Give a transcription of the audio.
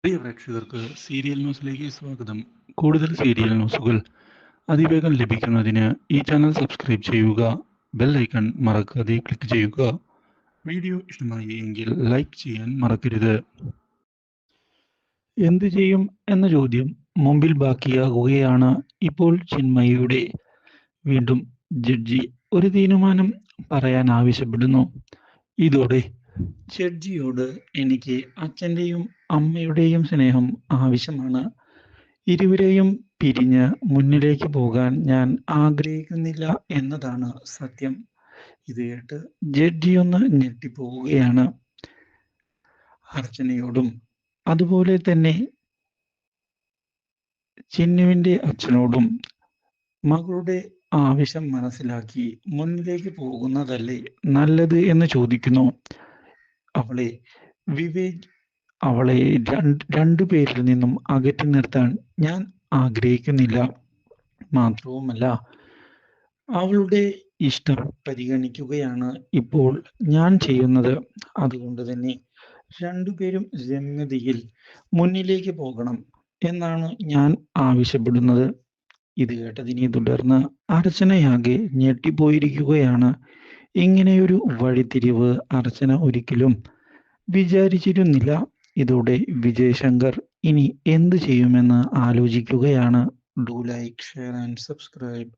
പ്രിയ പ്രേക്ഷകർക്ക് സീരിയൽ ന്യൂസിലേക്ക് സ്വാഗതം. കൂടുതൽ സീരിയൽ ന്യൂസുകൾ അതിവേഗം ലഭിക്കുന്നതിന് ഈ ചാനൽ സബ്സ്ക്രൈബ് ചെയ്യുക. ബെൽ ഐക്കൺ മറക്കാതെ ക്ലിക്ക് ചെയ്യുക. വീഡിയോ ഇഷ്ടമായി എങ്കിൽ ലൈക്ക് ചെയ്യാൻ മറക്കരുത്. എന്തു ചെയ്യും എന്ന ചോദ്യം മുമ്പിൽ ബാക്കിയാകുകയാണ്. ഇപ്പോൾ ചിന്മയിയുടെ വീണ്ടും ജഡ്ജി ഒരു തീരുമാനം പറയാൻ ആവശ്യപ്പെടുന്നു. ഇതോടെ ജഡ്ജിയോട് എനിക്ക് അച്ഛൻ്റെയും അമ്മയുടെയും സ്നേഹം ആവശ്യമാണ്. ഇരുവരെയും പിരിഞ്ഞ് മുന്നിലേക്ക് പോകാൻ ഞാൻ ആഗ്രഹിക്കുന്നില്ല എന്നതാണ് സത്യം. ഇത് കേട്ട് ജഡ്ജി ഒന്ന് ഞെട്ടിപ്പോവുകയാണ്. അർച്ചനയോടും അതുപോലെ തന്നെ ചിന്നുവിൻ്റെ അച്ഛനോടും മകളുടെ ആവശ്യം മനസ്സിലാക്കി മുന്നിലേക്ക് പോകുന്നതല്ലേ നല്ലത് എന്ന് ചോദിക്കുന്നു. അവളെ രണ്ടു പേരിൽ നിന്നും അകറ്റി നിർത്താൻ ഞാൻ ആഗ്രഹിക്കുന്നില്ല. മാത്രവുമല്ല, അവളുടെ ഇഷ്ടം പരിഗണിക്കുകയാണ് ഇപ്പോൾ ഞാൻ ചെയ്യുന്നത്. അതുകൊണ്ട് തന്നെ രണ്ടുപേരും രമ്യതയിൽ മുന്നിലേക്ക് പോകണം എന്നാണ് ഞാൻ ആവശ്യപ്പെടുന്നത്. ഇത് കേട്ടതിനെ തുടർന്ന് അർച്ചനയാകെ ഞെട്ടിപ്പോയിരിക്കുകയാണ്. ഇങ്ങനെയൊരു വഴിത്തിരിവ് അർച്ചന ഒരിക്കലും വിചാരിച്ചിരുന്നില്ല. ഇതോടെ വിജയ് ശങ്കർ ഇനി എന്ത് ചെയ്യുമെന്ന് ആലോചിക്കുകയാണ്. Do like, share and subscribe.